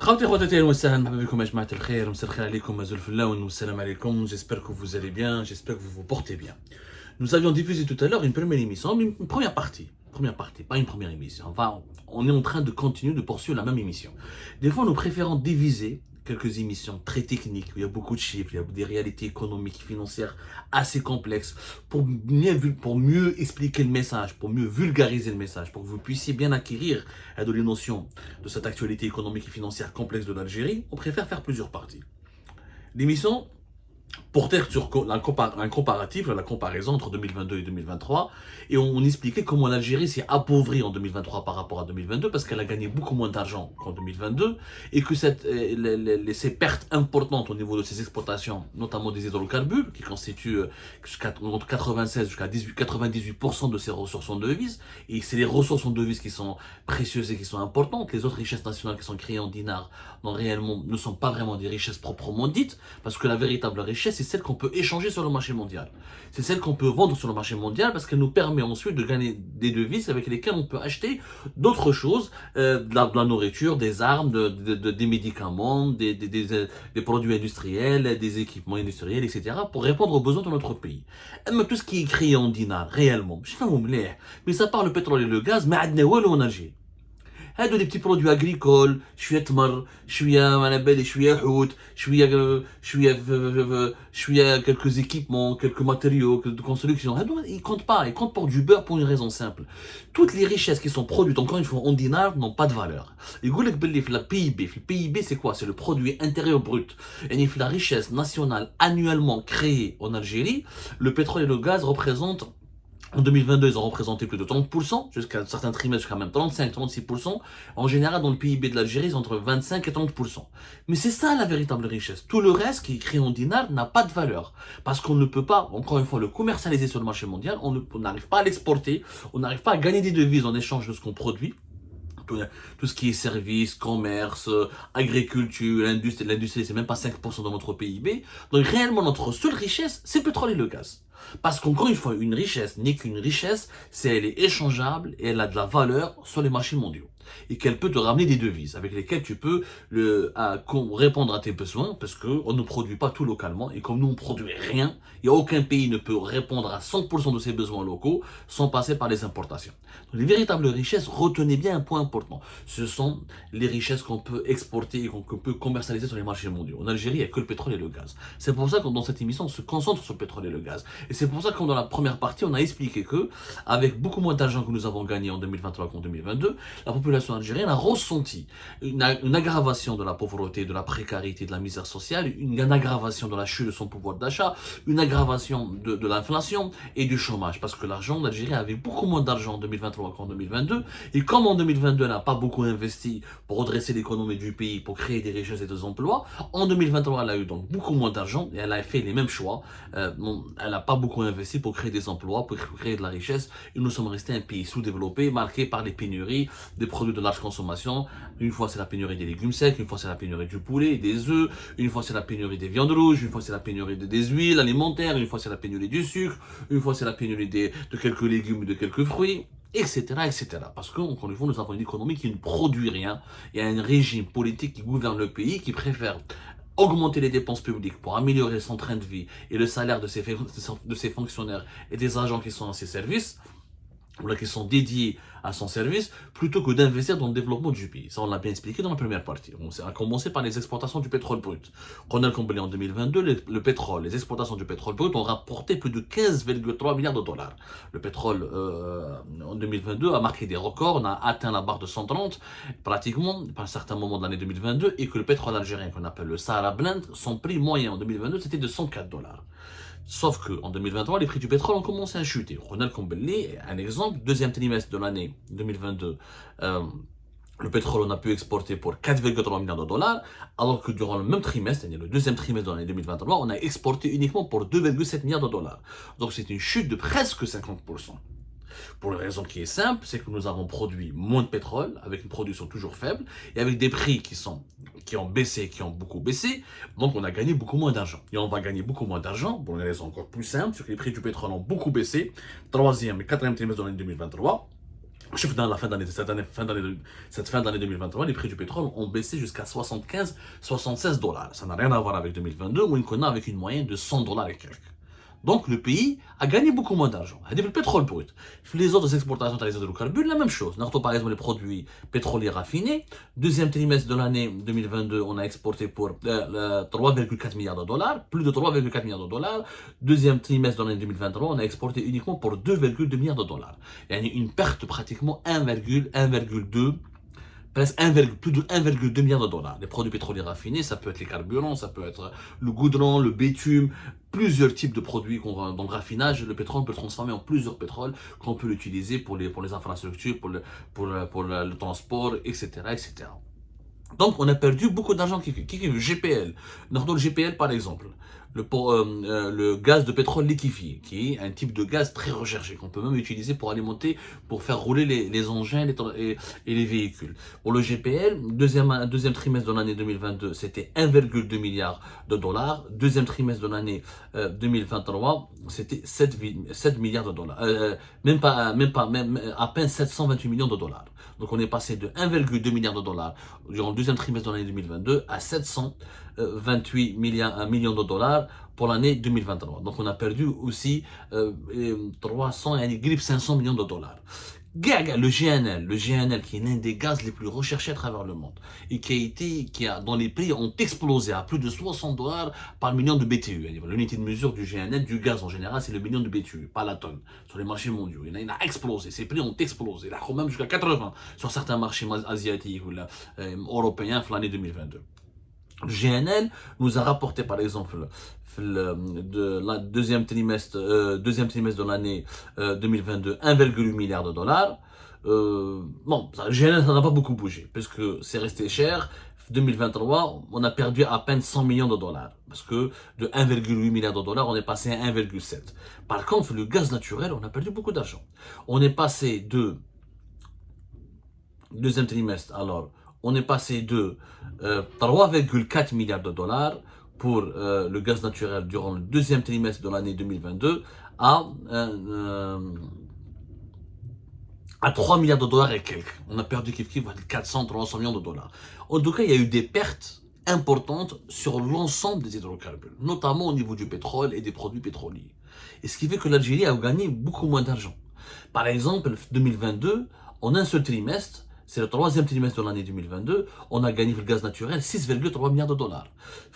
خواتي خواتاتي اهلا وسهلا مرحبا بكم يا جماعه الخير مساء الخير عليكم مازال في اللون والسلام عليكم. J'espère que vous allez bien, j'espère que vous vous portez bien. Nous avions diffusé tout à l'heure une première émission, une première partie, pas une première émission. Enfin, on est en train de continuer de poursuivre la même émission. Des fois nous préférons diviser quelques émissions très techniques, où il y a beaucoup de chiffres, il y a des réalités économiques et financières assez complexes, pour mieux expliquer le message, pour mieux vulgariser le message, pour que vous puissiez bien acquérir les notions de cette actualité économique et financière complexe de l'Algérie. On préfère faire plusieurs parties. L'émission portait sur un comparatif, la comparaison entre 2022 et 2023, et on expliquait comment l'Algérie s'est appauvrie en 2023 par rapport à 2022, parce qu'elle a gagné beaucoup moins d'argent qu'en 2022, et que ces pertes importantes au niveau de ses exportations, notamment des hydrocarbures, qui constituent entre 96 jusqu'à 98% de ses ressources en devises, et c'est les ressources en devises qui sont précieuses et qui sont importantes. Les autres richesses nationales qui sont créées en dinars ne sont pas vraiment des richesses proprement dites, parce que la véritable richesse, c'est celle qu'on peut échanger sur le marché mondial. C'est celle qu'on peut vendre sur le marché mondial parce qu'elle nous permet ensuite de gagner des devises avec lesquelles on peut acheter d'autres choses, de la nourriture, des armes, des médicaments, des produits industriels, des équipements industriels, etc. pour répondre aux besoins de notre pays. Mais tout ce qui est créé en dinars, réellement, je sais mais ça part le pétrole et le gaz, mais en Algérie. هادو des petits produits agricoles, شويه تمر, شويه حوت, شويه quelques équipements, quelques matériaux de construction. هادو ils comptent pas, ils comptent pour du beurre pour une raison simple. Toutes les richesses qui sont produites encore une fois en dinars n'ont pas de valeur. يقول لك باللي في la PIB, في PIB c'est quoi? C'est le produit intérieur brut. يعني في la richesse nationale annuellement créée en Algérie, le pétrole et le gaz représentent. En 2022, ils ont représenté plus de 30%, jusqu'à certains trimestres, jusqu'à même 35-36%. En général, dans le PIB de l'Algérie, c'est entre 25 et 30%. Mais c'est ça la véritable richesse. Tout le reste qui est créé en dinars n'a pas de valeur. Parce qu'on ne peut pas, encore une fois, le commercialiser sur le marché mondial, on n'arrive pas à l'exporter, on n'arrive pas à gagner des devises en échange de ce qu'on produit. Tout ce qui est services, commerce, agriculture, l'industrie, c'est même pas 5% de notre PIB. Donc réellement, notre seule richesse, c'est le pétrole et le gaz. Parce qu'encore une fois, une richesse n'est qu'une richesse si elle est échangeable et elle a de la valeur sur les marchés mondiaux. Et qu'elle peut te ramener des devises avec lesquelles tu peux répondre à tes besoins, parce qu'on ne produit pas tout localement, et comme nous on ne produit rien, il n'y a aucun pays ne peut répondre à 100% de ses besoins locaux sans passer par les importations. Donc les véritables richesses, retenez bien un point important, ce sont les richesses qu'on peut exporter et qu'on peut commercialiser sur les marchés mondiaux. En Algérie, il n'y a que le pétrole et le gaz. C'est pour ça que dans cette émission, on se concentre sur le pétrole et le gaz. Et c'est pour ça que dans la première partie, on a expliqué que, avec beaucoup moins d'argent que nous avons gagné en 2023 qu'en 2022, la population algérienne a ressenti une aggravation de la pauvreté, de la précarité, de la misère sociale, une aggravation de la chute de son pouvoir d'achat, une aggravation de l'inflation et du chômage. Parce que l'argent d'Algérie avait beaucoup moins d'argent en 2023 qu'en 2022. Et comme en 2022, elle n'a pas beaucoup investi pour redresser l'économie du pays, pour créer des richesses et des emplois, en 2023, elle a eu donc beaucoup moins d'argent et elle a fait les mêmes choix. Elle n'a pas beaucoup investi pour créer des emplois, pour créer de la richesse. Et nous sommes restés un pays sous-développé, marqué par les pénuries, des produits de large consommation. Une fois c'est la pénurie des légumes secs, une fois c'est la pénurie du poulet et des œufs, une fois c'est la pénurie des viandes rouges, une fois c'est la pénurie des huiles alimentaires, une fois c'est la pénurie du sucre, une fois c'est la pénurie de quelques légumes et de quelques fruits, etc., etc. Parce qu'encore une fois, nous avons une économie qui ne produit rien. Il y a un régime politique qui gouverne le pays, qui préfère augmenter les dépenses publiques pour améliorer son train de vie et le salaire de ses fonctionnaires et des agents qui sont à ses services, ou là qui sont dédiés à son service, plutôt que d'investir dans le développement du pays. Ça, on l'a bien expliqué dans la première partie. On a commencé par les exportations du pétrole brut. Ronald Kombeli en 2022, le pétrole, les exportations du pétrole brut ont rapporté plus de 15,3 milliards de dollars. Le pétrole, en 2022, a marqué des records, on a atteint la barre de 130, pratiquement, à un certain moment de l'année 2022, et que le pétrole algérien, qu'on appelle le Sahara Blend, son prix moyen en 2022, c'était de 104 dollars. Sauf qu'en 2023, les prix du pétrole ont commencé à chuter. Ronald Kombeli, un exemple, deuxième trimestre de l'année 2022, le pétrole, on a pu exporter pour 4,3 milliards de dollars, alors que durant le même trimestre, c'est-à-dire le deuxième trimestre de l'année 2023, on a exporté uniquement pour 2,7 milliards de dollars. Donc c'est une chute de presque 50%. Pour une raison qui est simple, c'est que nous avons produit moins de pétrole, avec une production toujours faible, et avec des prix qui ont baissé, qui ont beaucoup baissé, donc on a gagné beaucoup moins d'argent. Et on va gagner beaucoup moins d'argent, pour une raison encore plus simple, c'est que les prix du pétrole ont beaucoup baissé, troisième et quatrième trimestre de l'année 2023, Sauf dans la fin d'année, cette fin d'année 2023, les prix du pétrole ont baissé jusqu'à 75-76 dollars. Ça n'a rien à voir avec 2022, où on a avec une moyenne de 100 dollars et quelques. Donc le pays a gagné beaucoup moins d'argent. Il y a le pétrole brut. Les autres exportations des hydrocarbures, la même chose. Nous par exemple les produits pétroliers raffinés. Deuxième trimestre de l'année 2022, on a exporté pour 3,4 milliards de dollars, plus de 3,4 milliards de dollars. Deuxième trimestre de l'année 2023, on a exporté uniquement pour 2,2 milliards de dollars. Il y a une perte pratiquement 1,2 presque plus de 1,2 milliard de dollars. Les produits pétroliers raffinés, ça peut être les carburants, ça peut être le goudron, le bitume, plusieurs types de produits dans le raffinage. Le pétrole peut le transformer en plusieurs pétroles qu'on peut l'utiliser pour les infrastructures, pour le transport, etc., etc. Donc, on a perdu beaucoup d'argent. Le GPL. Le GPL, par exemple, le gaz de pétrole liquéfié, qui est un type de gaz très recherché, qu'on peut même utiliser pour alimenter, pour faire rouler les engins et les véhicules. Pour le GPL, deuxième trimestre de l'année 2022, c'était 1,2 milliard de dollars. Deuxième trimestre de l'année 2023, c'était 7 milliards de dollars. Même à peine 728 millions de dollars. Donc on est passé de 1,2 milliard de dollars durant le deuxième trimestre de l'année 2022 à 728 millions de dollars pour l'année 2023. Donc on a perdu aussi 500 millions de dollars. Le GNL qui est l'un des gaz les plus recherchés à travers le monde et dont les prix ont explosé à plus de 60 dollars par million de BTU. L'unité de mesure du GNL, du gaz en général, c'est le million de BTU, pas la tonne, sur les marchés mondiaux. Il a explosé, ces prix ont explosé, là, même jusqu'à 80 sur certains marchés asiatiques ou européens l'année 2022. Le GNL nous a rapporté par exemple de la deuxième trimestre de l'année 2022 1,8 milliard de dollars. Bon, le GNL ça n'a pas beaucoup bougé puisque c'est resté cher. 2023, on a perdu à peine 100 millions de dollars parce que de 1,8 milliard de dollars, on est passé à 1,7. Par contre, le gaz naturel, on a perdu beaucoup d'argent. On est passé de deuxième trimestre, alors on est passé de 3,4 milliards de dollars pour le gaz naturel durant le deuxième trimestre de l'année 2022 à 3 milliards de dollars et quelques. On a perdu 400-300 millions de dollars. En tout cas, il y a eu des pertes importantes sur l'ensemble des hydrocarbures, notamment au niveau du pétrole et des produits pétroliers. Et ce qui fait que l'Algérie a gagné beaucoup moins d'argent. Par exemple, 2022, en un seul trimestre, c'est le troisième trimestre de l'année 2022, on a gagné le gaz naturel 6,3 milliards de dollars.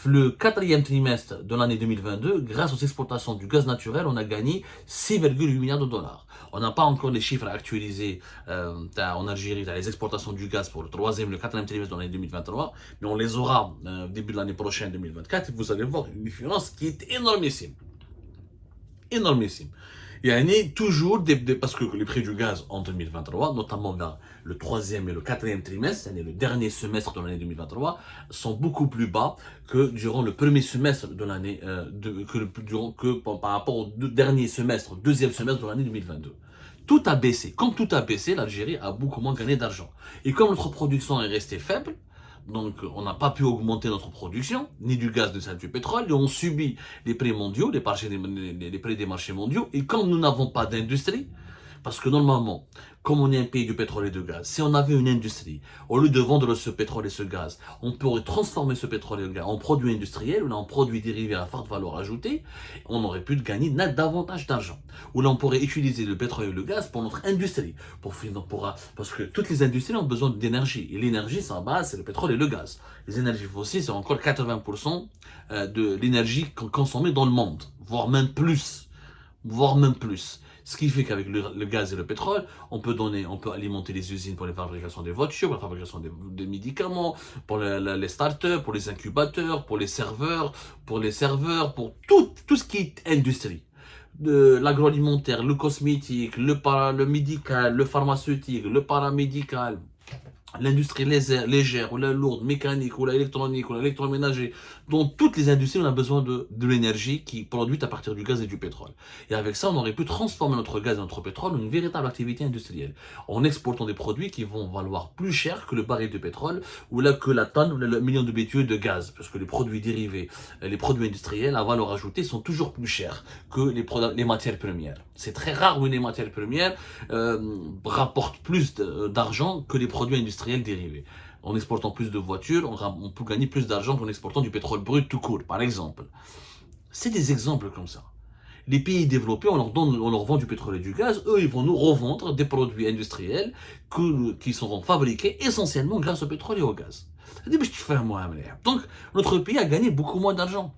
Le quatrième trimestre de l'année 2022, grâce aux exportations du gaz naturel, on a gagné 6,8 milliards de dollars. On n'a pas encore les chiffres actualisés en Algérie, les exportations du gaz pour le quatrième trimestre de l'année 2023, mais on les aura début de l'année prochaine, 2024, et vous allez voir une différence qui est énormissime. Énormissime. Il y a toujours parce que les prix du gaz en 2023, notamment vers le troisième et le quatrième trimestre, c'est-à-dire le dernier semestre de l'année 2023, sont beaucoup plus bas que durant le premier semestre de l'année, par rapport au dernier semestre, deuxième semestre de l'année 2022. Tout a baissé. Comme tout a baissé, l'Algérie a beaucoup moins gagné d'argent. Et comme notre production est restée faible, donc on n'a pas pu augmenter notre production, ni du gaz, ni du pétrole, et on subit les prix mondiaux, les prix des marchés mondiaux, et comme nous n'avons pas d'industrie, parce que normalement, comme on est un pays du pétrole et de gaz, si on avait une industrie, au lieu de vendre ce pétrole et ce gaz, on pourrait transformer ce pétrole et ce gaz en produits industriels, ou là en produits dérivés à forte valeur ajoutée, on aurait pu gagner davantage d'argent. Ou là on pourrait utiliser le pétrole et le gaz pour notre industrie, parce que toutes les industries ont besoin d'énergie, et l'énergie, sa base, c'est le pétrole et le gaz. Les énergies fossiles, c'est encore 80% de l'énergie consommée dans le monde, voire même plus. Ce qui fait qu'avec le gaz et le pétrole, on peut alimenter les usines pour la fabrication des voitures, pour la fabrication des médicaments, pour les startups, pour les incubateurs, pour les serveurs, pour tout ce qui est industrie. De l'agroalimentaire, le cosmétique, le médical, le pharmaceutique, le paramédical, l'industrie légère, ou la lourde, mécanique, ou l'électronique, ou l'électroménager, dans toutes les industries, on a besoin de l'énergie qui est produite à partir du gaz et du pétrole. Et avec ça, on aurait pu transformer notre gaz et notre pétrole en une véritable activité industrielle, en exportant des produits qui vont valoir plus cher que le baril de pétrole, ou là que la tonne, ou le million de BTU de gaz, parce que les produits dérivés, les produits industriels à valeur ajoutée sont toujours plus chers que les matières premières. C'est très rare où les matières premières rapportent plus d'argent que les produits industriels dérivés. En exportant plus de voitures, on peut gagner plus d'argent qu'en exportant du pétrole brut tout court, par exemple. C'est des exemples comme ça. Les pays développés, on leur vend du pétrole et du gaz, eux, ils vont nous revendre des produits industriels qui seront fabriqués essentiellement grâce au pétrole et au gaz. Donc, notre pays a gagné beaucoup moins d'argent.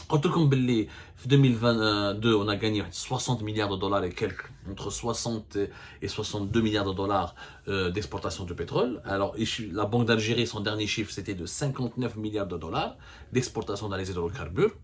En باللي في 2022 on a gagné 60 milliards de dollars et quelques, entre 60 et 62 milliards de dollars d'exportation de pétrole. Alors la Banque d'Algérie, son dernier chiffre c'était de 59 milliards de dollars d'exportation dans les hydrocarbures,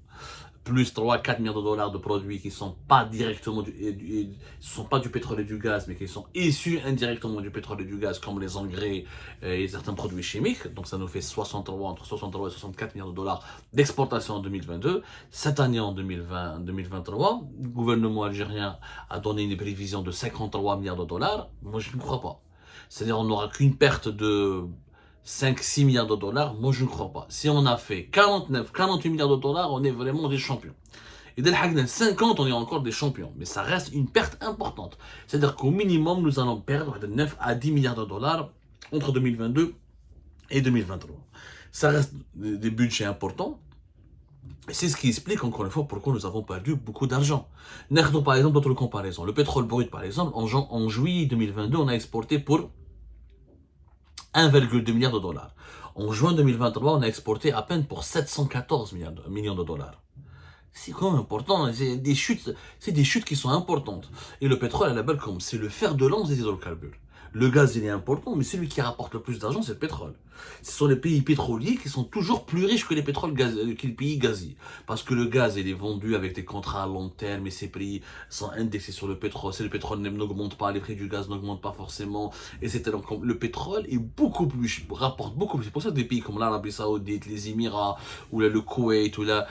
plus 3-4 milliards de dollars de produits qui ne sont pas directement du pétrole et du gaz, mais qui sont issus indirectement du pétrole et du gaz, comme les engrais et certains produits chimiques. Donc ça nous fait entre 63 et 64 milliards de dollars d'exportation en 2022. Cette année, en 2023, le gouvernement algérien a donné une prévision de 53 milliards de dollars. Moi, je ne crois pas. C'est-à-dire qu'on n'aura qu'une perte de 5-6 milliards de dollars, moi je ne crois pas. Si on a fait 48 milliards de dollars, on est vraiment des champions. Et dès le 50, on est encore des champions. Mais ça reste une perte importante. C'est-à-dire qu'au minimum, nous allons perdre de 9 à 10 milliards de dollars entre 2022 et 2023. Ça reste des budgets importants. Et c'est ce qui explique encore une fois pourquoi nous avons perdu beaucoup d'argent. Par exemple d'autres comparaisons. Le pétrole brut, par exemple, en juillet 2022, on a exporté pour 1,2 milliard de dollars. En juin 2023, on a exporté à peine pour 714 millions de dollars. C'est quand même important, c'est des chutes qui sont importantes. Et le pétrole, à la belle comme c'est le fer de lance des hydrocarbures. Le gaz, il est important, mais celui qui rapporte le plus d'argent, c'est le pétrole. Ce sont les pays pétroliers qui sont toujours plus riches que les pays gaziers. Parce que le gaz, il est vendu avec des contrats à long terme et ces prix sont indexés sur le pétrole. Si le pétrole n'augmente pas, les prix du gaz n'augmentent pas forcément. Et le pétrole est rapporte beaucoup plus. C'est pour ça que des pays comme l'Arabie Saoudite, les Émirats, ou le Koweït, ou la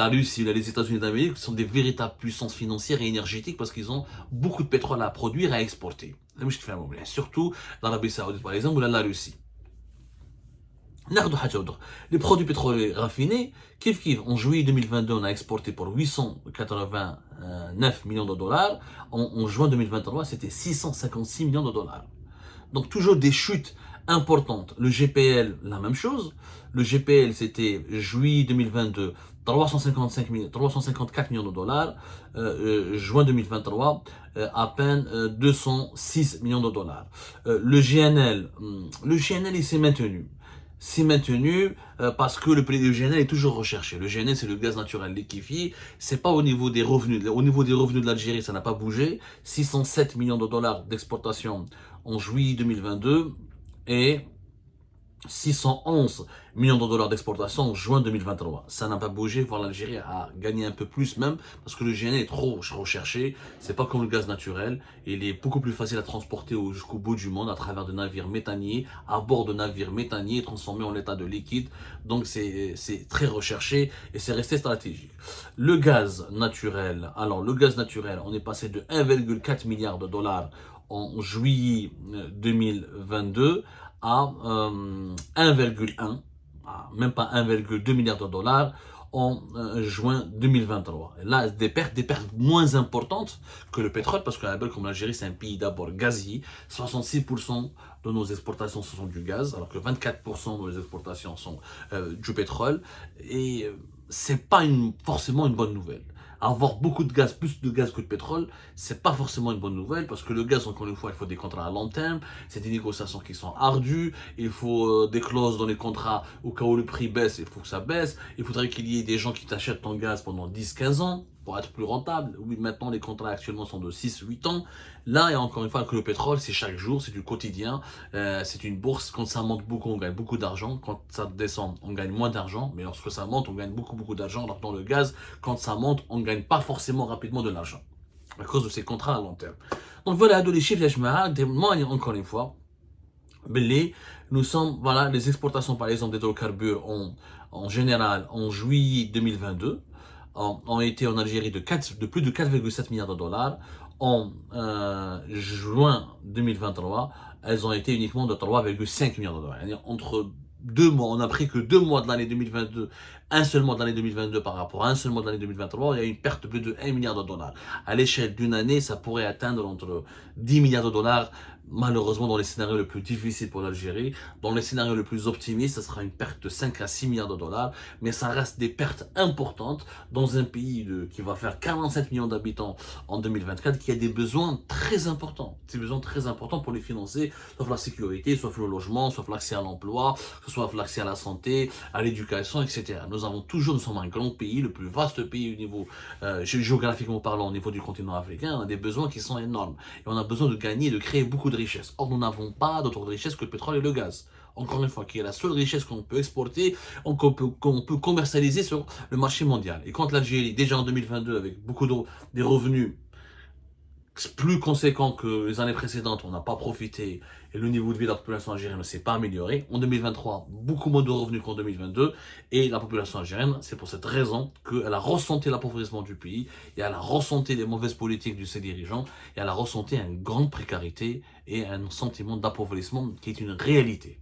Russie, ou les États-Unis d'Amérique sont des véritables puissances financières et énergétiques parce qu'ils ont beaucoup de pétrole à produire et à exporter. Surtout l'Arabie Saoudite par exemple ou la Russie. Les produits pétroliers raffinés, en juillet 2022, on a exporté pour 889 millions de dollars. En juin 2023, c'était 656 millions de dollars. Donc toujours des chutes importantes. Le GPL, la même chose. Le GPL, c'était juillet 2022, 354 millions de dollars. Juin 2023, à peine 206 millions de dollars. Le GNL, il s'est maintenu. Parce que le prix du GNL est toujours recherché. Le GNL, c'est le gaz naturel liquéfié. C'est pas au niveau des revenus. Au niveau des revenus de l'Algérie, ça n'a pas bougé. 607 millions de dollars d'exportation en juillet 2022 et 611 millions de dollars d'exportation en juin 2023. Ça n'a pas bougé, voire l'Algérie a gagné un peu plus même, parce que le GNL est trop recherché. C'est pas comme le gaz naturel. Il est beaucoup plus facile à transporter jusqu'au bout du monde à travers de navires méthaniers, à bord de navires méthaniers transformés en état de liquide. Donc c'est très recherché et c'est resté stratégique. Le gaz naturel, on est passé de 1,4 milliard de dollars en juillet 2022 à 1,1, même pas 1,2 milliard de dollars en juin 2023. Et là, des pertes moins importantes que le pétrole, parce que comme l'Algérie, c'est un pays d'abord gazier. 66% de nos exportations sont du gaz, alors que 24% de nos exportations sont du pétrole. Et c'est pas forcément une bonne nouvelle. Avoir beaucoup de gaz, plus de gaz que de pétrole, c'est pas forcément une bonne nouvelle parce que le gaz, encore une fois, il faut des contrats à long terme, c'est des négociations qui sont ardues, il faut des clauses dans les contrats au cas où le prix baisse, il faut que ça baisse, il faudrait qu'il y ait des gens qui t'achètent ton gaz pendant 10-15 ans pour être plus rentable. Oui, maintenant les contrats actuellement sont de 6-8 ans. Là, et encore une fois, que le pétrole, c'est chaque jour, c'est du quotidien, c'est une bourse. Quand ça monte beaucoup, on gagne beaucoup d'argent. Quand ça descend, on gagne moins d'argent. Mais lorsque ça monte, on gagne beaucoup d'argent. Alors dans le gaz, quand ça monte, on ne gagne pas forcément rapidement de l'argent à cause de ces contrats à long terme. Donc voilà, les chiffres, moi, encore une fois, Belé, nous sommes, voilà, les exportations par exemple d'hydrocarbures en général en juillet 2022 ont été en Algérie de plus de 4,7 milliards de dollars. En juin 2023, elles ont été uniquement de 3,5 milliards de dollars. C'est-à-dire entre 2 mois, on n'a pris que 2 mois de l'année 2022, un seul mois de l'année 2022 par rapport à un seul mois de l'année 2023, il y a une perte de plus de 1 milliard de dollars. À l'échelle d'une année, ça pourrait atteindre entre 10 milliards de dollars, malheureusement dans les scénarios les plus difficiles pour l'Algérie. Dans les scénarios les plus optimistes, ça sera une perte de 5 à 6 milliards de dollars, mais ça reste des pertes importantes dans un pays qui va faire 47 millions d'habitants en 2024, qui a des besoins très importants. Des besoins très importants pour les financer, soit la sécurité, soit le logement, soit l'accès à l'emploi, soit l'accès à la santé, à l'éducation, etc. Nous sommes un grand pays, le plus vaste pays au niveau géographiquement parlant, au niveau du continent africain. On a des besoins qui sont énormes. Et on a besoin de gagner, de créer beaucoup de richesses. Or, nous n'avons pas d'autre richesse que le pétrole et le gaz. Encore une fois, qui est la seule richesse qu'on peut exporter, qu'on peut commercialiser sur le marché mondial. Et quand l'Algérie, déjà en 2022, avec des revenus plus conséquent que les années précédentes, on n'a pas profité et le niveau de vie de la population algérienne ne s'est pas amélioré. En 2023, beaucoup moins de revenus qu'en 2022 et la population algérienne, c'est pour cette raison qu'elle a ressenti l'appauvrissement du pays et elle a ressenti les mauvaises politiques de ses dirigeants et elle a ressenti une grande précarité et un sentiment d'appauvrissement qui est une réalité.